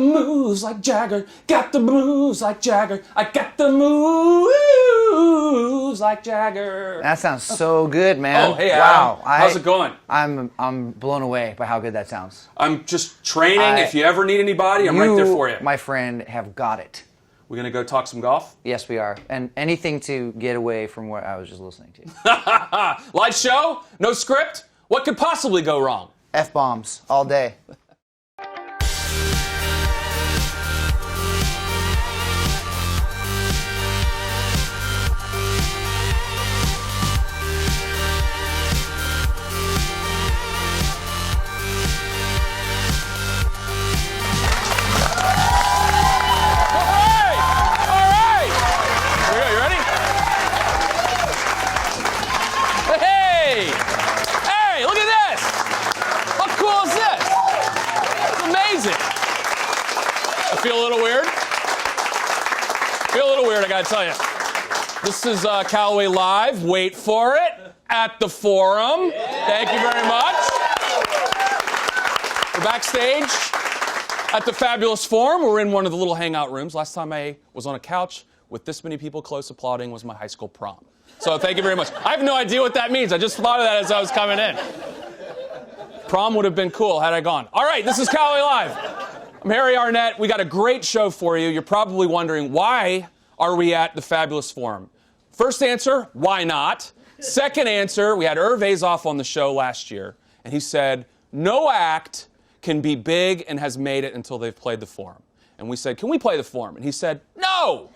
moves like Jagger, got the moves like Jagger, I got the moves like Jagger. That sounds so good, man. Oh, hey, Adam. Wow. How's it going? I'm blown away by how good that sounds. I'm just training. If you ever need anybody, I'm right there for you. My friend, have got it. We're going to go talk some golf? Yes, we are. And anything to get away from what I was just listening to. Live show? No script? What could possibly go wrong? F-bombs all day. Feel a little weird, I gotta tell you. This is Callaway Live, wait for it, at the Forum. Thank you very much. We're backstage at the fabulous Forum. We're in one of the little hangout rooms. Last time I was on a couch with this many people close applauding was my high school prom. So thank you very much. I have no idea what that means. I just thought of that as I was coming in. Prom would have been cool had I gone. All right, this is Callaway Live. I'm Harry Arnett. We got a great show for you. You're probably wondering, why are we at the fabulous Forum? First answer, why not? Second answer, we had Irving Azoff on the show last year, and he said, no act can be big and has made it until they've played the Forum. And we said, can we play the Forum? And he said, no,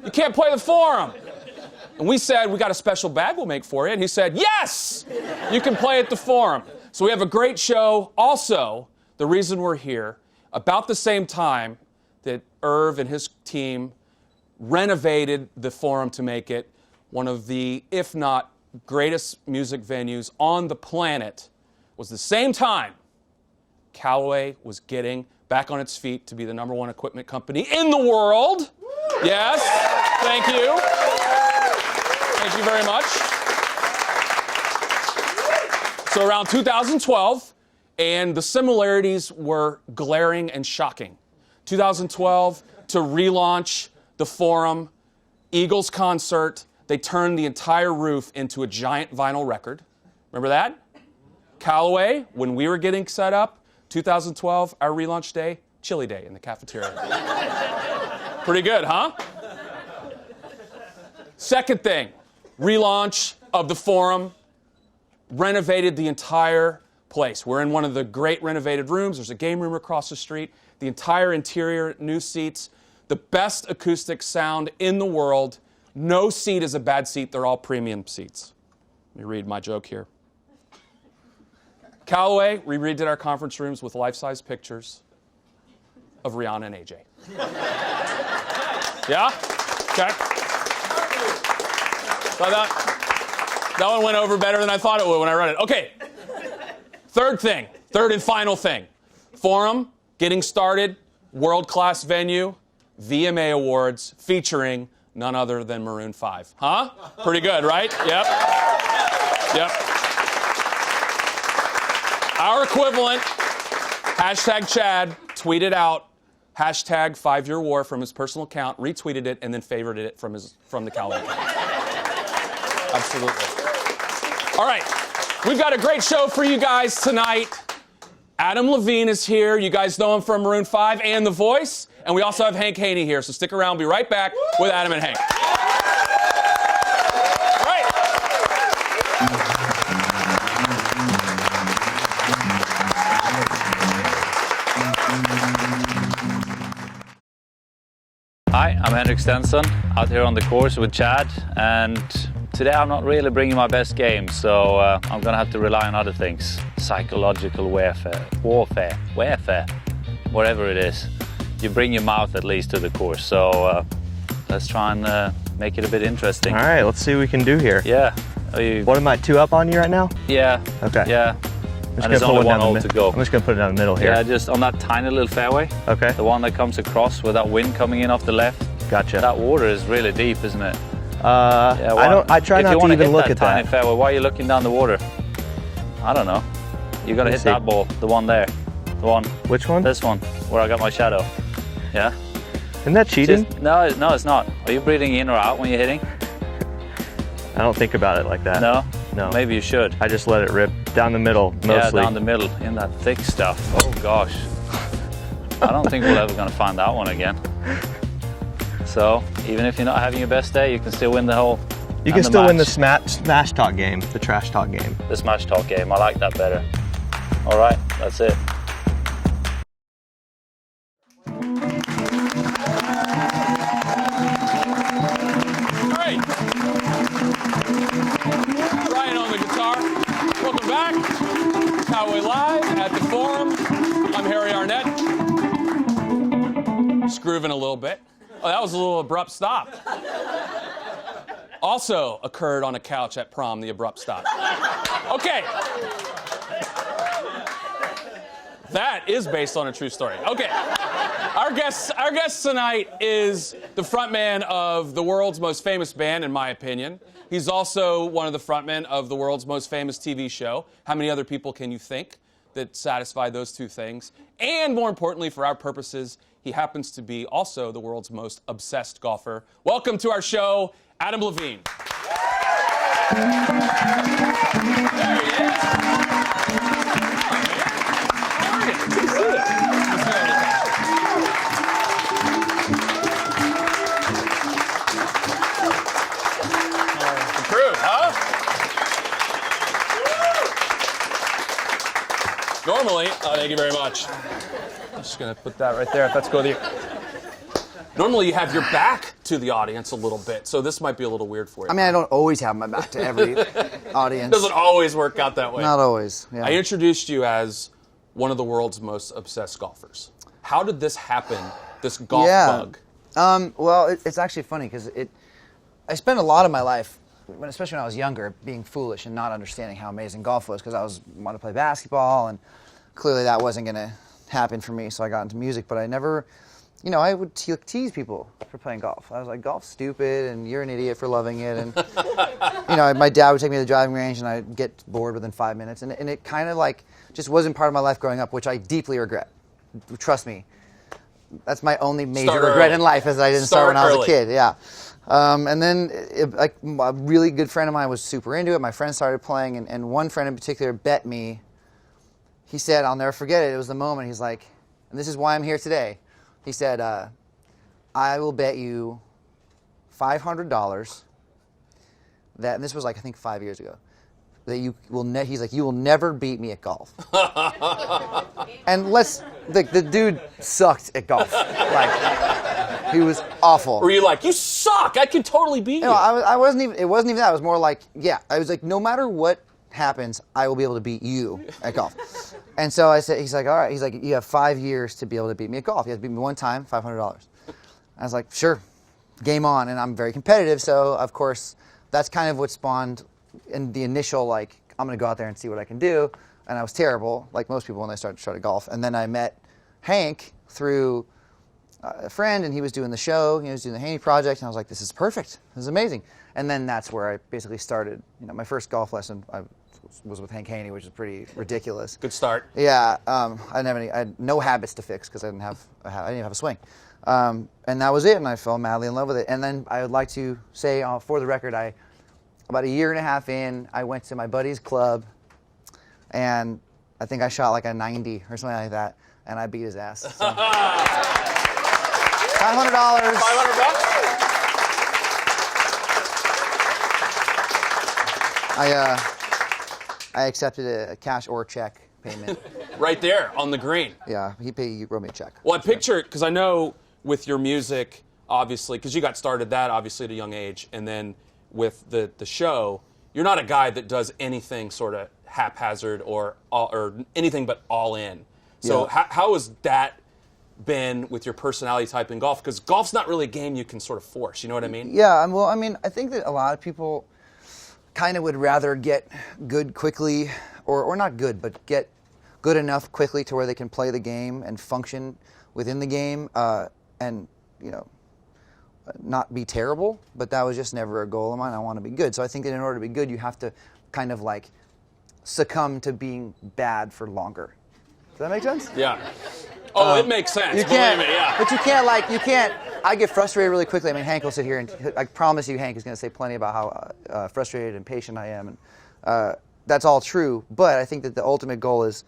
you can't play the Forum. And we said, we got a special bag we'll make for you. And he said, yes, you can play at the Forum. So we have a great show. Also, the reason we're here, about the same time that Irv and his team renovated the Forum to make it one of the, if not greatest music venues on the planet, was the same time Callaway was getting back on its feet to be the #1 equipment company in the world. Yes, thank you. Thank you very much. So around 2012, and the similarities were glaring and shocking. 2012, to relaunch the Forum, Eagles concert, they turned the entire roof into a giant vinyl record. Remember that? Callaway, when we were getting set up, 2012, our relaunch day, chili day in the cafeteria. Pretty good, huh? Second thing, relaunch of the Forum, renovated the entire place. We're in one of the great renovated rooms. There's a game room across the street. The entire interior, new seats, the best acoustic sound in the world. No seat is a bad seat. They're all premium seats. Let me read my joke here. Callaway, we redid our conference rooms with life-size pictures of Rihanna and AJ. Yeah? Okay. So that one went over better than I thought it would when I read it. Okay. Third and final thing. Forum, getting started, world-class venue, VMA Awards, featuring none other than Maroon 5. Huh? Pretty good, right? Yep. Yep. Our equivalent, #Chad, tweeted out, #5-Year War from his personal account, retweeted it, and then favorited it from the Callaway account. Absolutely. All right. We've got a great show for you guys tonight. Adam Levine is here. You guys know him from Maroon 5 and The Voice. And we also have Hank Haney here. So stick around. We'll be right back with Adam and Hank. All right. Hi, I'm Henrik Stenson, out here on the course with Chad, and today I'm not really bringing my best game, so I'm gonna have to rely on other things. Psychological warfare, whatever it is. You bring your mouth at least to the course, so let's try and make it a bit interesting. All right, let's see what we can do here. Yeah. What am I, 2 up on you right now? Yeah. Okay. Yeah. And there's only one hole to go. I'm just going to put it down the middle here. Yeah, just on that tiny little fairway. Okay. The one that comes across with that wind coming in off the left. Gotcha. That water is really deep, isn't it? Yeah, well, I try not to even look at that. If you want to hit that tiny fairway, why are you looking down the water? I don't know. You got to hit that ball, the one there. The one. Which one? This one, where I got my shadow. Yeah. Isn't that cheating? No, it's not. Are you breathing in or out when you're hitting? I don't think about it like that. No? No. Maybe you should. I just let it rip down the middle, mostly. Yeah, down the middle, in that thick stuff. Oh gosh. I don't think we're ever going to find that one again. So, even if you're not having your best day, you can still win the hole. You can still win the smash talk game, the trash talk game. The smash talk game, I like that better. All right, that's it. Great. Ryan on the guitar. Welcome back. Callaway Live at the Forum. I'm Harry Arnett. Just grooving a little bit. Oh, that was a little abrupt stop. Also occurred on a couch at prom, the abrupt stop. Okay. That is based on a true story. Okay. Our guest tonight is the frontman of the world's most famous band, in my opinion. He's also one of the frontmen of the world's most famous TV show. How many other people can you think that satisfy those two things? And more importantly, for our purposes, he happens to be also the world's most obsessed golfer. Welcome to our show, Adam Levine. There he is. How are you? Good to see you. Improved, huh? Normally, thank you very much. I'm just gonna put that right there, if that's cool with you. Normally you have your back to the audience a little bit, so this might be a little weird for you. I mean, I don't always have my back to every audience. It doesn't always work out that way. Not always, yeah. I introduced you as one of the world's most obsessed golfers. How did this happen, this golf bug? Well, it's actually funny because I spent a lot of my life, especially when I was younger, being foolish and not understanding how amazing golf was because I wanted to play basketball, and clearly that wasn't going to happen for me, so I got into music, but I never... You know, I would tease people for playing golf. I was like, golf's stupid, and you're an idiot for loving it. And, you know, my dad would take me to the driving range, and I'd get bored within 5 minutes. And it kind of, like, just wasn't part of my life growing up, which I deeply regret. Trust me. That's my only major regret in life, is that I didn't start when I was a kid. Yeah. And then, like, a really good friend of mine was super into it. My friends started playing, and one friend in particular bet me. He said, I'll never forget it. It was the moment. He's like, and this is why I'm here today. He said, I will bet you $500 that, and this was like, I think 5 years ago, that you will he's like, you will never beat me at golf. And the dude sucked at golf. Like, he was awful. Were you like, you suck, I can totally beat you? No, I wasn't even, it wasn't even that. It was more like, yeah, I was like, no matter what happens, I will be able to beat you at golf. And so I said, he's like, all right. He's like, you have 5 years to be able to beat me at golf. You have to beat me one time, $500. I was like, sure, game on. And I'm very competitive, so of course, that's kind of what spawned in the initial, like, I'm going to go out there and see what I can do. And I was terrible, like most people when they started golf. And then I met Hank through a friend, and he was doing the show. He was doing the Haney project, and I was like, this is perfect. This is amazing. And then that's where I basically started. You know, my first golf lesson was with Hank Haney, which is pretty ridiculous. Good start. Yeah, I had no habits to fix because I didn't have a swing, and that was it. And I fell madly in love with it. And then I would like to say, for the record, about a year and a half in, I went to my buddy's club, and I think I shot like a 90 or something like that, and I beat his ass. So. $500. $500? I accepted a cash or check payment. Right there on the green. Yeah, he wrote me a check. Well, I picture, because I know with your music, obviously, because you got started that obviously at a young age, and then with the show, you're not a guy that does anything sort of haphazard or anything but all in. So Yeah. how has that been with your personality type in golf? Because golf's not really a game you can sort of force, you know what I mean? Yeah, well, I mean, I think that a lot of people kind of would rather get good quickly, or not good, but get good enough quickly to where they can play the game and function within the game, and, you know, not be terrible, but that was just never a goal of mine. I want to be good. So I think that in order to be good, you have to kind of like succumb to being bad for longer. Does that make sense? Yeah. Oh, it makes sense. You can't, Believe me, yeah. but you can't. I get frustrated really quickly. I mean, Hank will sit here and I promise you, Hank is going to say plenty about how frustrated and patient I am, and that's all true. But I think that the ultimate goal is,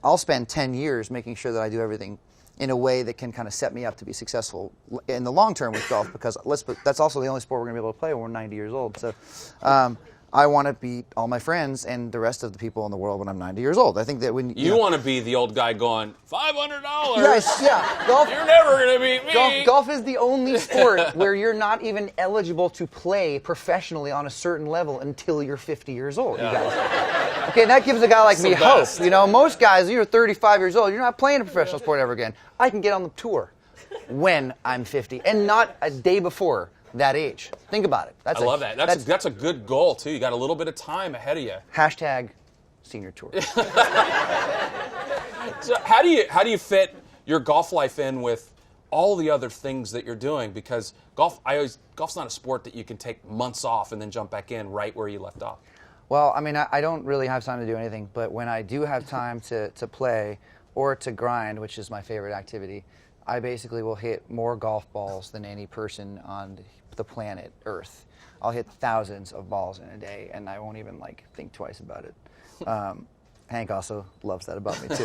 I'll spend 10 years making sure that I do everything in a way that can kind of set me up to be successful in the long term with golf, because that's also the only sport we're going to be able to play when we're 90 years old. So I want to beat all my friends and the rest of the people in the world when I'm 90 years old. I think that when you want to be the old guy going $500. Yes, yeah. Golf, you're never going to beat me. Golf is the only sport where you're not even eligible to play professionally on a certain level until you're 50 years old, you guys. Okay, that gives a guy like me hope. You know, most guys, you're 35 years old, you're not playing a professional sport ever again. I can get on the tour when I'm 50, and not a day before that age. Think about it. I love that. That's a good goal, too. You got a little bit of time ahead of you. Hashtag senior tour. So how do you fit your golf life in with all the other things that you're doing? Because golf's not a sport that you can take months off and then jump back in right where you left off. Well, I mean, I don't really have time to do anything, but when I do have time to play or to grind, which is my favorite activity, I basically will hit more golf balls than any person on the planet Earth. I'll hit thousands of balls in a day, and I won't even think twice about it. Hank also loves that about me too.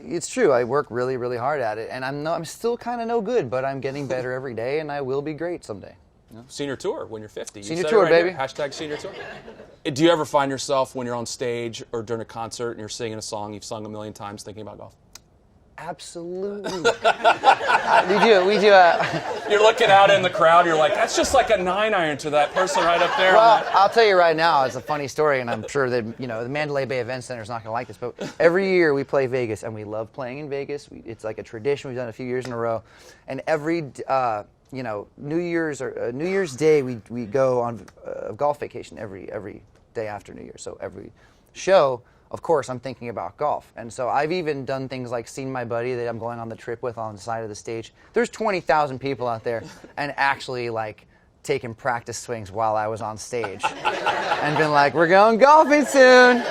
It's true. I work really, really hard at it, and I'm still kind of no good, but I'm getting better every day, and I will be great someday. Senior tour when you're 50. Senior tour, baby. Hashtag senior tour. Do you ever find yourself when you're on stage or during a concert and you're singing a song you've sung a million times thinking about golf? Absolutely. we do. You're looking out in the crowd. You're like, that's just like a 9-iron to that person right up there. Well, I'll tell you right now, it's a funny story, and I'm sure that the Mandalay Bay Event Center is not going to like this, but every year we play Vegas, and we love playing in Vegas. It's like a tradition. We've done it a few years in a row, and every New Year's Day we go on a golf vacation every day after New Year. So every show, of course, I'm thinking about golf. And so I've even done things like seen my buddy that I'm going on the trip with on the side of the stage. There's 20,000 people out there, and actually taking practice swings while I was on stage and been like, we're going golfing soon.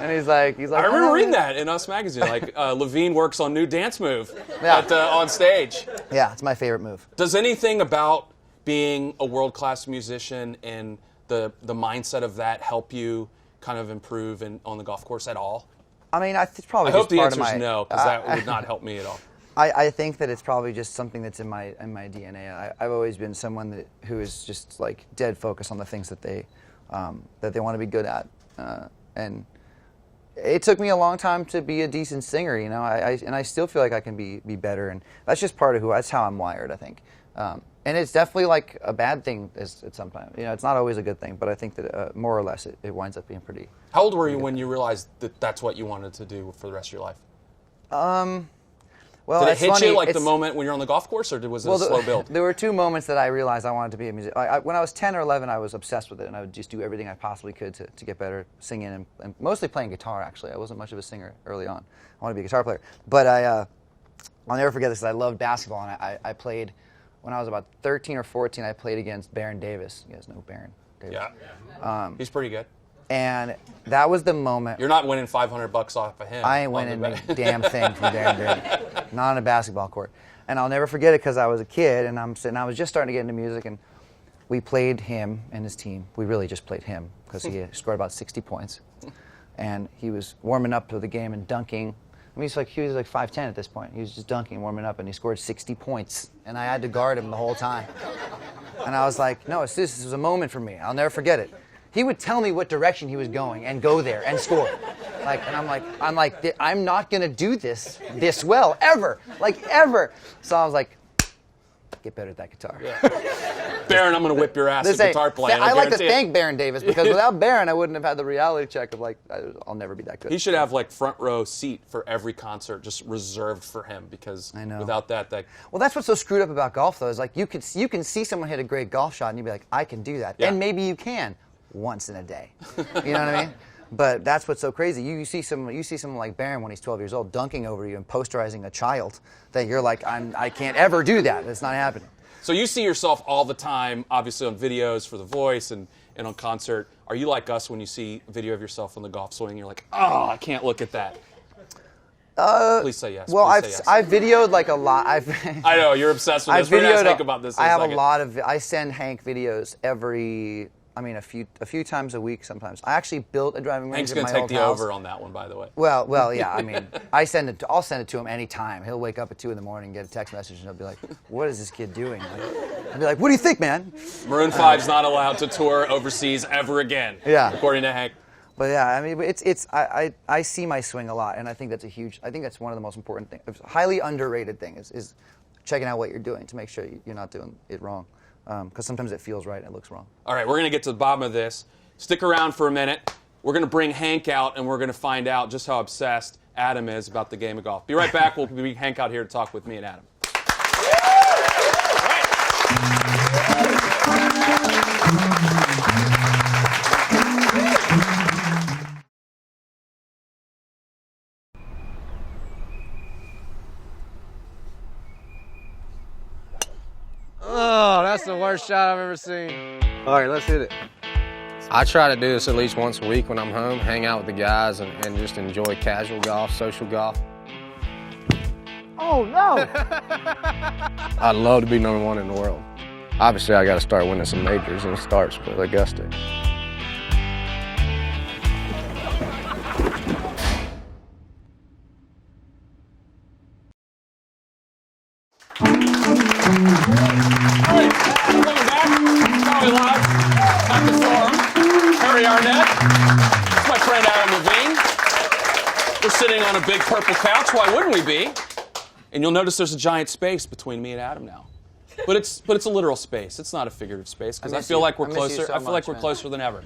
And he's like, I remember reading that in Us Magazine. Levine works on new dance move on stage. Yeah, it's my favorite move. Does anything about being a world-class musician and the mindset of that help you kind of improve on the golf course at all? I mean, it's probably. I hope the answer is no, because that would not help me at all. I think that it's probably just something that's in my DNA. I've always been someone who is just dead focused on the things that they want to be good at, and it took me a long time to be a decent singer. And I still feel like I can be better, and that's just part of that's how I'm wired, I think. And it's definitely a bad thing at some time. It's not always a good thing, but I think that more or less it winds up being pretty. How old were you when you realized that that's what you wanted to do for the rest of your life? Well, did it hit you the moment when you're on the golf course, or was it a slow build? There were two moments that I realized I wanted to be a musician. When I was 10 or 11, I was obsessed with it, and I would just do everything I possibly could to get better singing and mostly playing guitar, actually. I wasn't much of a singer early on. I wanted to be a guitar player. But I'll never forget this. I loved basketball, and I played. When I was about 13 or 14, I played against Baron Davis. You guys know Baron Davis? Yeah. He's pretty good. And that was the moment. You're not winning $500 off of him. I ain't winning a damn thing from Baron Davis. Not on a basketball court. And I'll never forget it because I was a kid, and I was just starting to get into music, and we played him and his team. We really just played him because he scored about 60 points. And he was warming up to the game and dunking. I mean, he was 5'10" at this point. He was just dunking, warming up, and he scored 60 points. And I had to guard him the whole time. And I was like, no, this was a moment for me. I'll never forget it. He would tell me what direction he was going and go there and score. And I'm not going to do this well, ever. Ever. So I was like, get better at that guitar. Yeah. Baron, I'm going to whip your ass at guitar playing. I like to thank Baron Davis, because without Baron, I wouldn't have had the reality check of I'll never be that good. He should have front row seat for every concert just reserved for him, because without that. Well, that's what's so screwed up about golf, though, is you can see someone hit a great golf shot and you'd be like, I can do that. Yeah. And maybe you can once in a day. You know what I mean? But that's what's so crazy. You see someone like Baron when he's 12 years old dunking over you and posterizing a child that you're like, I can't ever do that. It's not happening. So you see yourself all the time, obviously on videos for The Voice and on concert. Are you like us when you see video of yourself on the golf swing? You're like, oh, I can't look at that. Please say yes. Well, Please say yes. I've videoed like a lot. I know you're obsessed with this. We're gonna ask Hank about this. In I a have second. a lot of. I send Hank videos a few times a week sometimes. I actually built a driving range Hank's at gonna my take old the house. over on that one, by the way. Well, yeah. I mean, I'll send it to him anytime. He'll wake up at 2 a.m, get a text message, and he'll be like, "What is this kid doing?" I'll be like, "What do you think, man?" Maroon 5's not allowed to tour overseas ever again. Yeah. According to Hank. But yeah, I mean, I see my swing a lot, and I think that's one of the most important things, highly underrated thing is checking out what you're doing to make sure you're not doing it wrong, because sometimes it feels right and it looks wrong. All right, we're going to get to the bottom of this. Stick around for a minute. We're going to bring Hank out, and we're going to find out just how obsessed Adam is about the game of golf. Be right back. We'll bring Hank out here to talk with me and Adam. Oh, that's the worst shot I've ever seen. All right, let's hit it. I try to do this at least once a week when I'm home, hang out with the guys and just enjoy casual golf, social golf. Oh no! I'd love to be #1 in the world. Obviously, I got to start winning some majors, and it starts with Augusta. Alright, welcome back. Callaway Live at the Forum. Harry Arnett. It's my friend Adam Levine. We're sitting on a big purple couch. Why wouldn't we be? And you'll notice there's a giant space between me and Adam now. But it's a literal space. It's not a figurative space because I feel like we're closer. I feel like we're closer than ever.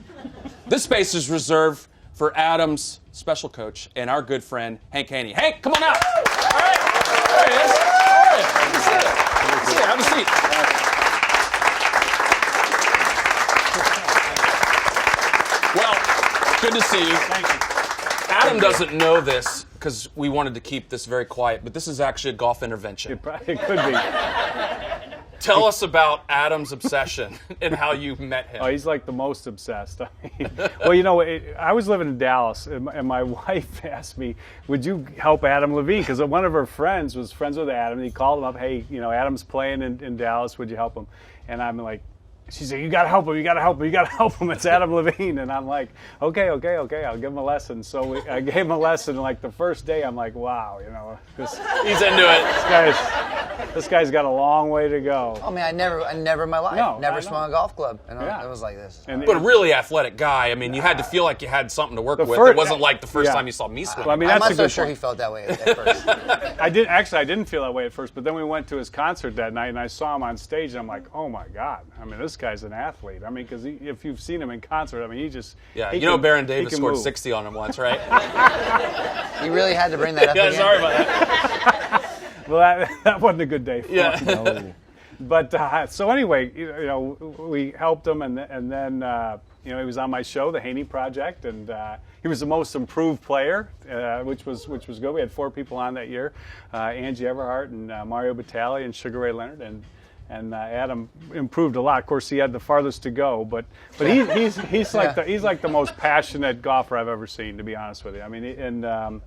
This space is reserved for Adam's special coach and our good friend Hank Haney. Hank, come on out. All right. There he is. All right. Have a seat. Well, good to see you. Thank you. Adam doesn't know this because we wanted to keep this very quiet, but this is actually a golf intervention. It could be. Tell us about Adam's obsession and how you met him. Oh, he's like the most obsessed. I mean, well, you know, I was living in Dallas, and my wife asked me, would you help Adam Levine? Because one of her friends was friends with Adam, and he called him up, hey, you know, Adam's playing in Dallas, would you help him? And I'm like, she said, you got to help him, you got to help him, you got to help him. It's Adam Levine. And I'm like, okay, I'll give him a lesson. So I gave him a lesson, and like the first day, I'm like, wow, you know, he's into it. This guy's got a long way to go. Oh man, I never in my life, never swung a golf club, and Yeah. it was like this. But a really athletic guy. I mean, you had to feel like you had something to work with. It wasn't like the first time you saw me swing. Well, I mean, I'm that's not a so good sure point. he felt that way at first. I didn't feel that way at first, but then we went to his concert that night, and I saw him on stage, and I'm like, oh my God! I mean, this guy's an athlete. I mean, because if you've seen him in concert, I mean, he just Baron Davis scored 60 on him once, right? You really had to bring that up. Yeah, again. sorry about that. Well, that wasn't a good day for Yeah. him. No. But so anyway, you know, we helped him, and then you know, he was on my show, The Haney Project, and he was the most improved player, which was good. We had 4 people on that year: Angie Everhart and Mario Batali and Sugar Ray Leonard, and Adam improved a lot. Of course, he had the farthest to go, but he's like the most passionate golfer I've ever seen, to be honest with you. I mean, and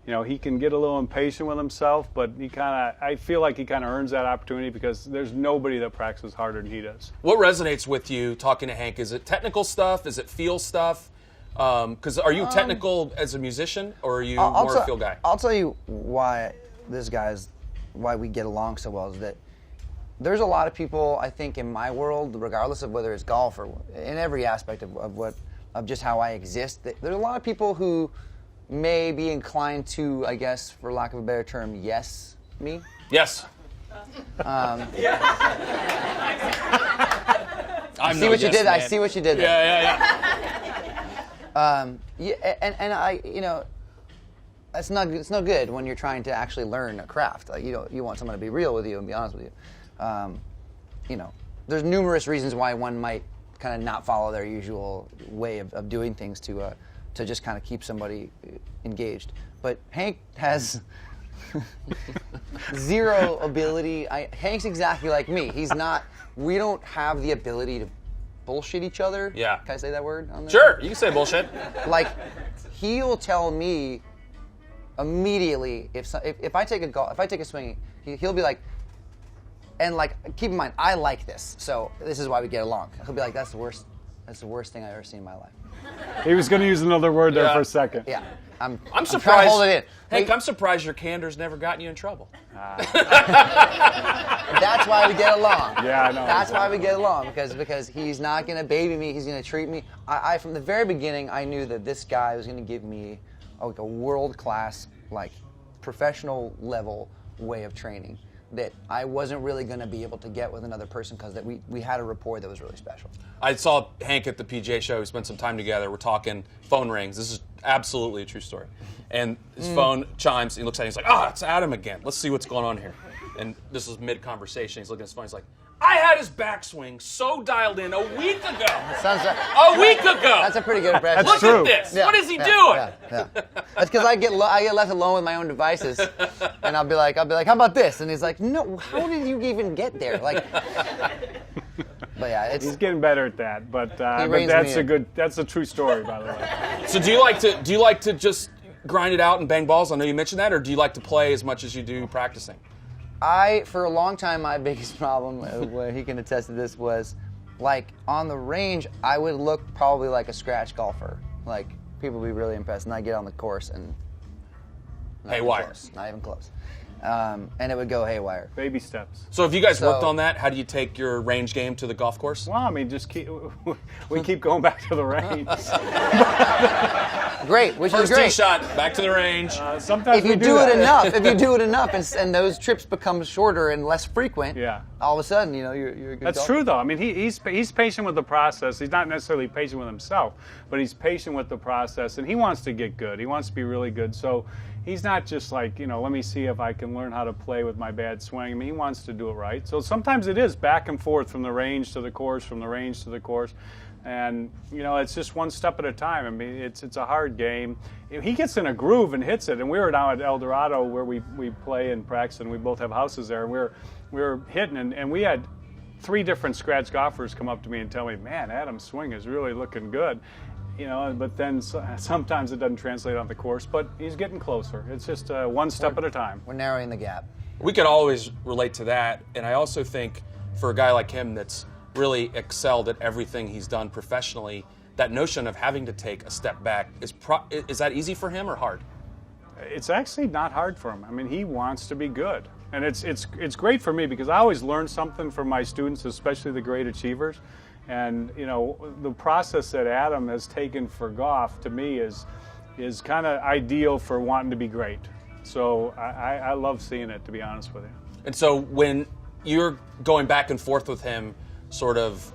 you know, he can get a little impatient with himself, but I feel like he kind of earns that opportunity because there's nobody that practices harder than he does. What resonates with you talking to Hank? Is it technical stuff? Is it feel stuff? Because are you technical as a musician, or are you more a feel guy? I'll tell you why why we get along so well is that there's a lot of people, I think, in my world, regardless of whether it's golf or in every aspect of just how I exist, there's a lot of people who may be inclined to, I guess, for lack of a better term, yes me. Yes. I I'm see no what you yes did. man. I see what you did there. Yeah. And I, you know, it's no good when you're trying to actually learn a craft. Like, you want someone to be real with you and be honest with you. You know, there's numerous reasons why one might kind of not follow their usual way of doing things to just kind of keep somebody engaged. But Hank has zero ability. Hank's exactly like me. We don't have the ability to bullshit each other. Yeah. Can I say that word on there? Sure, you can say bullshit. Like, he'll tell me immediately, if I take a swing, he'll be like, and like, keep in mind, I like this, so this is why we get along. He'll be like, that's the worst thing I've ever seen in my life. He was going to use another word there for a second. Yeah. I'm surprised. trying to hold it in. Hank, I'm surprised your candor's never gotten you in trouble. That's why we get along. Yeah, I know. That's why we get along, because he's not going to baby me. He's going to treat me. I from the very beginning, I knew that this guy was going to give me a world-class, like, professional level way of training that I wasn't really going to be able to get with another person, because that we had a rapport that was really special. I saw Hank at the PGA show. We spent some time together. We're talking, phone rings. This is absolutely a true story. And his phone chimes. He looks at it. He's like, it's Adam again. Let's see what's going on here. And this was mid-conversation. He's looking at his phone. He's like, I had his backswing so dialed in a week ago. A week ago. That's a pretty good impression. That's Look true. at this. Yeah, What is he doing? Yeah. That's because I get left alone with my own devices, and I'll be like, how about this? And he's like, no, how did you even get there? Like, but yeah, He's getting better at that, but reins me in. That's a true story, by the way. So do you like to just grind it out and bang balls? I know you mentioned that, or do you like to play as much as you do practicing? For a long time, my biggest problem, where he can attest to this, was, like, on the range, I would look probably like a scratch golfer. Like, people would be really impressed, and I get on the course and Haywire. Not even close. And it would go haywire. Baby steps. So have you guys worked on that? How do you take your range game to the golf course? Well, I mean, we keep going back to the range. Great, which First is great. tee shot, back to the range. Sometimes If you we do it that. enough, and those trips become shorter and less frequent, Yeah. all of a sudden, you're a good That's golfer. true, though. I mean, he's patient with the process. He's not necessarily patient with himself, but he's patient with the process, and he wants to get good. He wants to be really good. So he's not just like, let me see if I can learn how to play with my bad swing. I mean, he wants to do it right. So sometimes it is back and forth from the range to the course, from the range to the course. And, it's just one step at a time. I mean, it's a hard game. He gets in a groove and hits it. And we were down at El Dorado where we play and practice, and we both have houses there. And we were hitting, and we had 3 different scratch golfers come up to me and tell me, man, Adam's swing is really looking good. But then sometimes it doesn't translate on the course, but he's getting closer. It's just one step at a time. We're narrowing the gap. We could always relate to that, and I also think for a guy like him that's really excelled at everything he's done professionally, that notion of having to take a step back, is that easy for him or hard? It's actually not hard for him. I mean, he wants to be good. And it's great for me because I always learn something from my students, especially the great achievers. And, the process that Adam has taken for golf, to me, is kind of ideal for wanting to be great. So I love seeing it, to be honest with you. And so when you're going back and forth with him sort of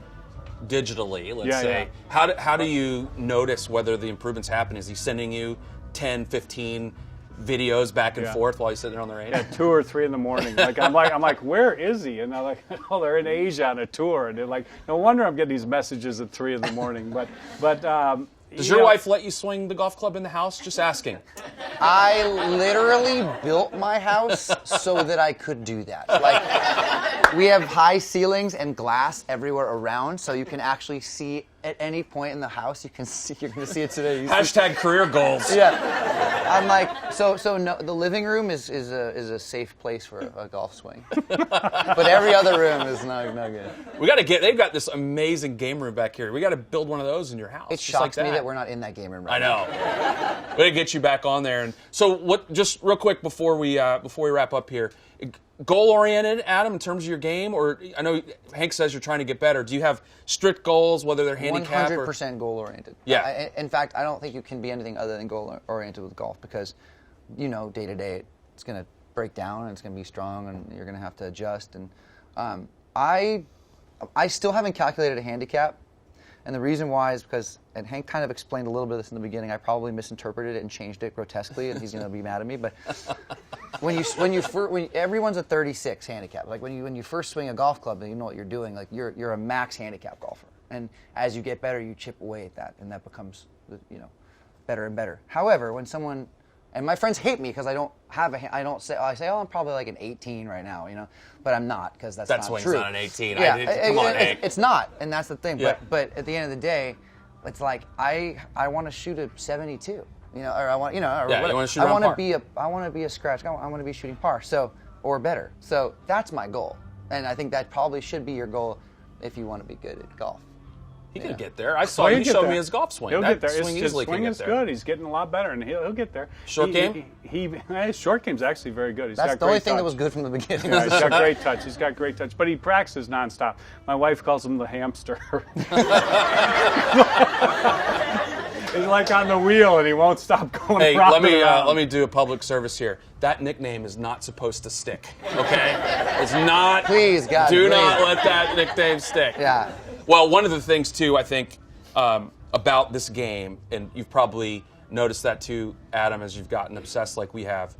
digitally, let's say, yeah. How do you notice whether the improvement's happening? Is he sending you 10, 15 videos back and forth while he's sitting there on the range? At 2 or 3 in the morning. I'm like, where is he? And they're like, oh, they're in Asia on a tour. And they're like, no wonder I'm getting these messages at 3 in the morning. But does your wife let you swing the golf club in the house? Just asking. I literally built my house so that I could do that. Like, we have high ceilings and glass everywhere around, so you can actually see at any point in the house. You're going to see it today. Hashtag career goals. Yeah. I'm like, so no, the living room is a safe place for a golf swing. But every other room is no good. They've got this amazing game room back here. We got to build one of those in your house. It shocks me that we're not in that game room right now. I know. We gotta get you back on there. And so, just real quick before we wrap up here, goal-oriented, Adam, in terms of your game, or I know Hank says you're trying to get better. Do you have strict goals, whether they're handicap 100% goal-oriented. Yeah. In fact, I don't think you can be anything other than goal-oriented with golf because, day to day, it's going to break down and it's going to be strong and you're going to have to adjust. And I still haven't calculated a handicap. And the reason why is because, and Hank kind of explained a little bit of this in the beginning, I probably misinterpreted it and changed it grotesquely, and he's going to be mad at me. But when everyone's a 36 handicap, like when you first swing a golf club and you know what you're doing, like you're a max handicap golfer. And as you get better, you chip away at that, and that becomes better and better. However, when someone, and my friends hate me because I say, I'm probably like an 18 right now, but I'm not because that's not true. That swing's not an 18. Yeah, Come on, Hank. It's not, and that's the thing. Yeah. But at the end of the day, it's like I want to shoot a 72. you know, or I want, you know, or Yeah, whatever. you wanna shoot I around want to par. be I want to be a scratch. I want to be shooting par, so or better. So that's my goal, and I think that probably should be your goal if you want to be good at golf. He can get there. I saw He'll he get showed there. me his golf swing. He'll That get there. swing His easily can swing get is there. good. He's getting a lot better, and he'll get there. Short game? His short game's actually very good. He's That's got the only great thing that touch. was good from the beginning. Yeah, he's got great touch. He's got great touch, but he practices nonstop. My wife calls him the hamster. He's like on the wheel, and he won't stop going. Hey, round and round. let me do a public service here. That nickname is not supposed to stick. Okay, it's not. Please, God, do please. not let that nickname stick. Yeah. Well, one of the things too, I think, about this game, and you've probably noticed that too, Adam, as you've gotten obsessed like we have.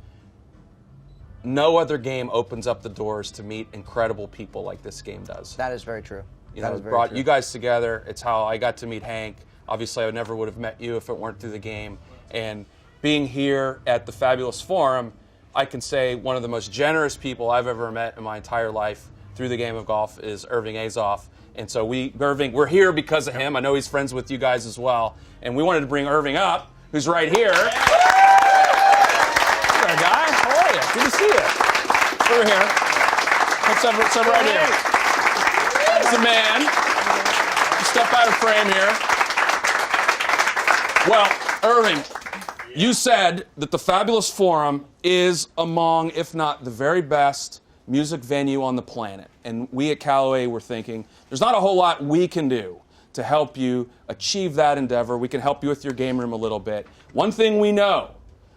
No other game opens up the doors to meet incredible people like this game does. That is very true. You That know, is it very brought true. you guys together. It's how I got to meet Hank. Obviously, I never would have met you if it weren't through the game. And being here at the Fabulous Forum, I can say one of the most generous people I've ever met in my entire life through the game of golf is Irving Azoff. And so Irving, we're here because of him. I know he's friends with you guys as well. And we wanted to bring Irving up, who's right here. Hey there, guy. How are you? Good to see you. Over here. Let's have right here. It's a man. Step out of frame here. Well, Irving, you said that the Fabulous Forum is among, if not the very best, music venue on the planet. And we at Callaway were thinking, there's not a whole lot we can do to help you achieve that endeavor. We can help you with your game room a little bit. One thing we know,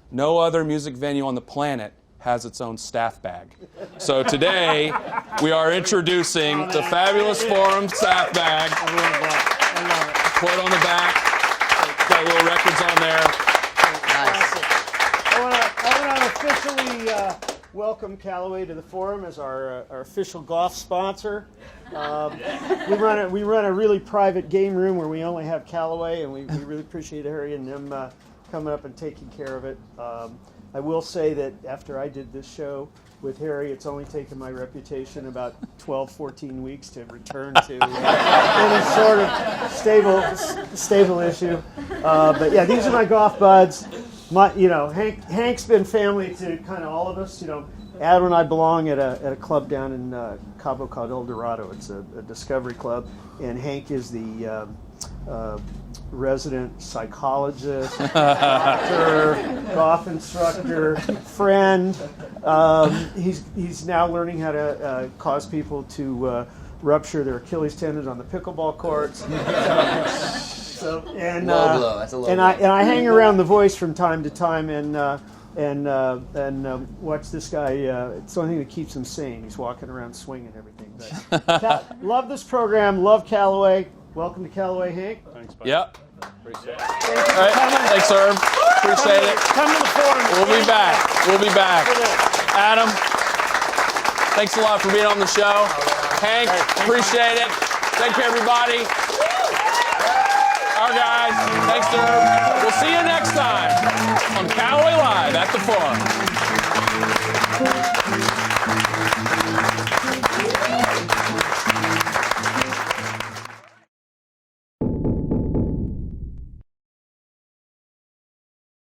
no other music venue on the planet has its own staff bag. So today, we are introducing the Fabulous Forum staff bag. I love that. I love it. Quote on the back. Got little records on there. I want to officially welcome Callaway to the forum as our official golf sponsor. We run a really private game room where we only have Callaway, and we really appreciate Harry and them coming up and taking care of it. I will say that after I did this show with Harry, it's only taken my reputation about 12, 14 weeks to return to any sort of stable issue. But yeah, these are my golf buds. Hank's been family to kind of all of us. You know, Adam and I belong at a club down in Cabo called El Dorado. It's a discovery club, and Hank is the resident psychologist, doctor, golf instructor, friend. He's now learning how to cause people to rupture their Achilles tendons on the pickleball courts. So, and Low blow. That's a low and blow. I hang around the voice from time to time and watch this guy. It's the only thing that keeps him sane. He's walking around swinging everything. But, love this program. Love Callaway. Welcome to Callaway, Hank. Thanks, bud. Yep. Appreciate it. All right. Thanks, Irv. Appreciate it. Come to the forum. We'll be back. We'll be back. Adam, thanks a lot for being on the show. Hank, appreciate it. Thank you, everybody. Our guys, thanks to Irv. We'll see you next time on Callaway Live at the Forum.